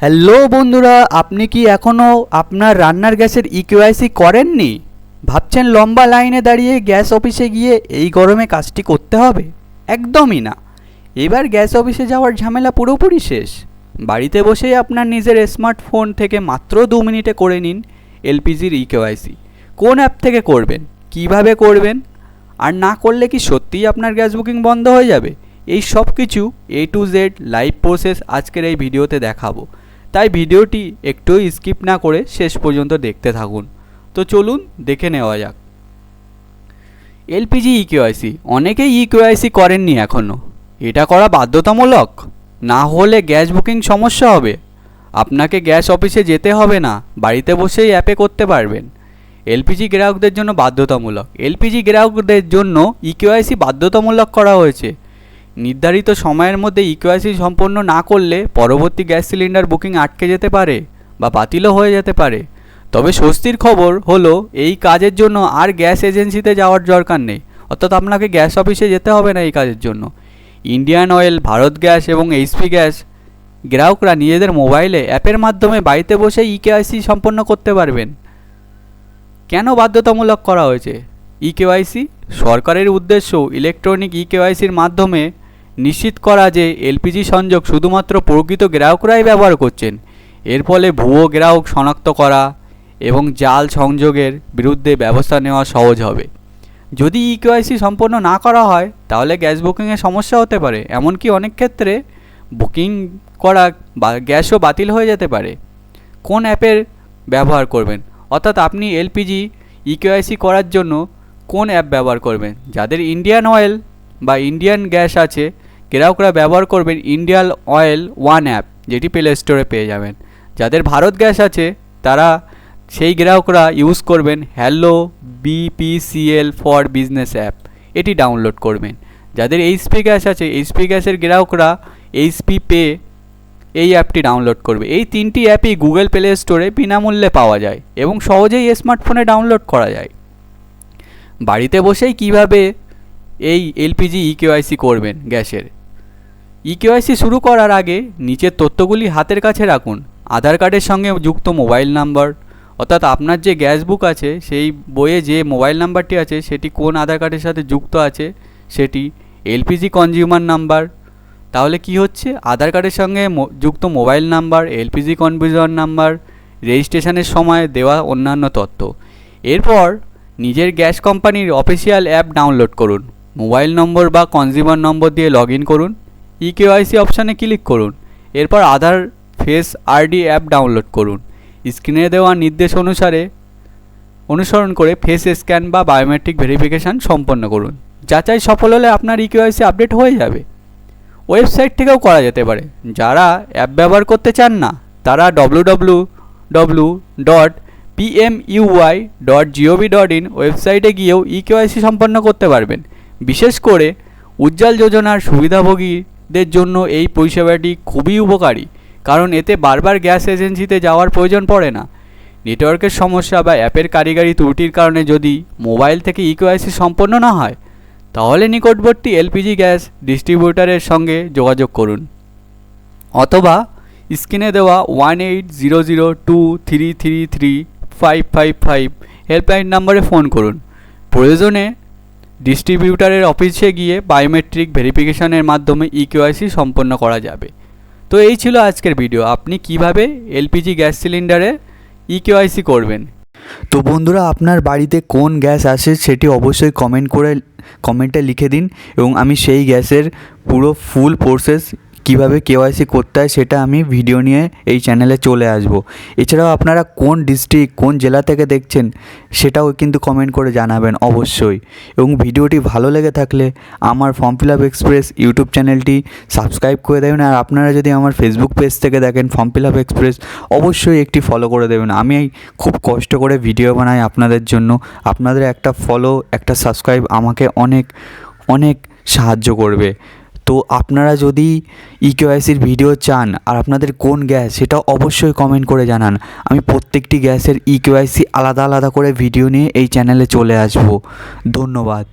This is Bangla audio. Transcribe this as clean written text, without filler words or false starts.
হ্যালো বন্ধুরা, আপনি কি এখনও আপনার রান্নার গ্যাসের ইকেওয়াইসি করেননি? ভাবছেন লম্বা লাইনে দাঁড়িয়ে গ্যাস অফিসে গিয়ে এই গরমে কাজটি করতে হবে? একদমই না। এবার গ্যাস অফিসে যাওয়ার ঝামেলা পুরোপুরি শেষ। বাড়িতে বসেই আপনার নিজের স্মার্টফোন থেকে মাত্র 2 মিনিটে করে নিন এলপিজির ইকেওয়াইসি। কোন অ্যাপ থেকে করবেন, কিভাবে করবেন, আর না করলে কি সত্যিই আপনার গ্যাস বুকিং বন্ধ হয়ে যাবে? এই সব কিছু A to Z live process আজকের এই ভিডিওতে দেখাবো। তাই ভিডিওটি একটু স্কিপ না করে শেষ পর্যন্ত দেখতে থাকুন। তো চলুন দেখে নেওয়া যাক। এলপিজি ইকেওয়াইসি, অনেকেই ইকেওয়াইসি করেননি এখনও। এটা করা বাধ্যতামূলক, না হলে গ্যাস বুকিং সমস্যা হবে। আপনাকে গ্যাস অফিসে যেতে হবে না, বাড়িতে বসেই অ্যাপে করতে পারবেন। এলপিজি গ্রাহকদের জন্য বাধ্যতামূলক। এলপিজি গ্রাহকদের জন্য ইকেওয়াইসি বাধ্যতামূলক করা হয়েছে। নির্ধারিত সময়ের মধ্যে ইকেওয়াইসি সম্পন্ন না করলে পরবর্তী গ্যাস সিলিন্ডার বুকিং আটকে যেতে পারে বা বাতিলও হয়ে যেতে পারে। তবে স্বস্তির খবর হলো এই কাজের জন্য আর গ্যাস এজেন্সিতে যাওয়ার দরকার নেই, অর্থাৎ আপনাকে গ্যাস অফিসে যেতে হবে না এই কাজের জন্য। ইন্ডিয়ান অয়েল, ভারত গ্যাস এবং এইচপি গ্যাস গ্রাহকরা নিজেদের মোবাইলে অ্যাপের মাধ্যমে বাড়িতে বসে ইকেওয়াইসি সম্পন্ন করতে পারবেন। কেন বাধ্যতামূলক করা হয়েছে ইকেওয়াইসি? সরকারের উদ্দেশ্য ইলেকট্রনিক ইকেওয়াইসির মাধ্যমে নিশ্চিত করা যে এলপিজি সংযোগ শুধুমাত্র প্রকৃত গ্রাহকরাই ব্যবহার করছেন। এর ফলে ভুয়ো গ্রাহক শনাক্ত করা এবং জাল সংযোগের বিরুদ্ধে ব্যবস্থা নেওয়া সহজ হবে। যদি ইকেওয়াইসি সম্পন্ন না করা হয় তাহলে গ্যাস বুকিংয়ে সমস্যা হতে পারে, এমনকি অনেক ক্ষেত্রে বুকিং করা বা গ্যাসও বাতিল হয়ে যেতে পারে। কোন অ্যাপের ব্যবহার করবেন, অর্থাৎ আপনি এলপিজি ইকেওয়াইসি করার জন্য কোন অ্যাপ ব্যবহার করবেন? যাদের ইন্ডিয়ান অয়েল বা ইন্ডিয়ান গ্যাস আছে গ্রাহকরা ব্যবহার করবেন ইন্ডিয়ান অয়েল ওয়ান অ্যাপ, যেটি প্লে স্টোরে পেয়ে যাবেন। যাদের ভারত গ্যাস আছে তারা সেই গ্রাহকরা ইউজ করবেন hello BPCL for business app, এটি ডাউনলোড করবেন। যাদের এইচপি গ্যাস আছে এইচপি গ্যাসের গ্রাহকরা এইচপি পে এই অ্যাপটি ডাউনলোড করবে। এই 3টি অ্যাপই গুগল প্লে স্টোরে বিনামূল্যে পাওয়া যায় এবং সহজেই স্মার্টফোনে ডাউনলোড করা যায়। বাড়িতে বসেই কিভাবে এই এলপিজি ইকেওয়াইসি করবেন গ্যাসের? ইকেওয়াইসি শুরু করার আগে নিচের তথ্যগুলি হাতের কাছে রাখুন। আধার কার্ডের সঙ্গে যুক্ত মোবাইল নাম্বার, অর্থাৎ আপনার যে গ্যাস বুক আছে সেই বইয়ে যে মোবাইল নাম্বারটি আছে সেটি কোন আধার কার্ডের সাথে যুক্ত আছে সেটি। এলপিজি কনজিউমার নাম্বার, তাহলে কি হচ্ছে? আধার কার্ডের সঙ্গে যুক্ত mobile number, LPG consumer number, রেজিস্ট্রেশনের সময় দেওয়া অন্যান্য তথ্য। এরপর নিজের গ্যাস কোম্পানির অফিসিয়াল অ্যাপ ডাউনলোড করুন। মোবাইল নম্বর বা কনজিউমার নম্বর দিয়ে লগ ইন করুন। ইকেওয়াইসি অপশানে ক্লিক করুন। এরপর আধার ফেস আরডি অ্যাপ ডাউনলোড করুন। স্ক্রিনে দেওয়া নির্দেশ অনুসরণ করে ফেস স্ক্যান বা বায়োমেট্রিক ভেরিফিকেশান সম্পন্ন করুন। যাচাই সফল হলে আপনার ইকেওয়াইসি আপডেট হয়ে যাবে। ওয়েবসাইট থেকেও করা যেতে পারে। যারা অ্যাপ ব্যবহার করতে চান না তারা www.pmui.gov.in ওয়েবসাইটে গিয়েও ইকেওয়াইসি সম্পন্ন করতে পারবেন। বিশেষ করে উজ্জ্বল যোজনার সুবিধাভোগীদের জন্য এই পরিষেবাটি খুবই উপকারী, কারণ এতে বারবার গ্যাস এজেন্সিতে যাওয়ার প্রয়োজন পড়ে না। নেটওয়ার্কের সমস্যা বা অ্যাপের কারিগরি ত্রুটির কারণে যদি মোবাইল থেকে ইকেওয়াইসি সম্পন্ন না হয় তাহলে নিকটবর্তী এলপিজি গ্যাস ডিস্ট্রিবিউটারের সঙ্গে যোগাযোগ করুন, অথবা স্ক্রিনে দেওয়া 180023335555 হেল্পলাইন নাম্বারে ফোন করুন। প্রয়োজনে ডিস্ট্রিবিউটারের অফিসে গিয়ে বায়োমেট্রিক ভেরিফিকেশনের মাধ্যমে ইকেওয়াইসি সম্পন্ন করা যাবে। তো এই ছিল আজকের ভিডিও। আপনি কিভাবে এলপিজি গ্যাস সিলিন্ডারে ইকেওয়াইসি করবেন। তো বন্ধুরা, আপনার বাড়িতে কোন গ্যাস আসে সেটি অবশ্যই কমেন্টে লিখে দিন এবং আমি সেই গ্যাসের পুরো ফুল প্রসেস কীভাবে কেওয়াইসি করতে হয় সেটা আমি ভিডিও নিয়ে এই চ্যানেলে চলে আসব। এছাড়াও আপনারা কোন ডিস্ট্রিক্ট কোন জেলা থেকে দেখছেন সেটাও কিন্তু কমেন্ট করে জানাবেন অবশ্যই। এবং ভিডিওটি ভালো লেগে থাকলে আমার form fill up express YouTube চ্যানেলটি সাবস্ক্রাইব করে দেবেন। আর আপনারা যদি আমার ফেসবুক পেজ থেকে দেখেন ফর্ম ফিল আপ এক্সপ্রেস, অবশ্যই একটি ফলো করে দেবেন। আমি খুব কষ্ট করে ভিডিও বানাই আপনাদের জন্য। আপনাদের একটা ফলো একটা সাবস্ক্রাইব আমাকে অনেক অনেক সাহায্য করবে। তো আপনারা যদি ইকেওয়াইসির ভিডিও চান আর আপনাদের কোন গ্যাস সেটা অবশ্যই কমেন্ট করে জানান। আমি প্রত্যেকটি গ্যাসের ইকেওয়াইসি আলাদা আলাদা করে ভিডিও নিয়ে এই চ্যানেলে চলে আসব। ধন্যবাদ।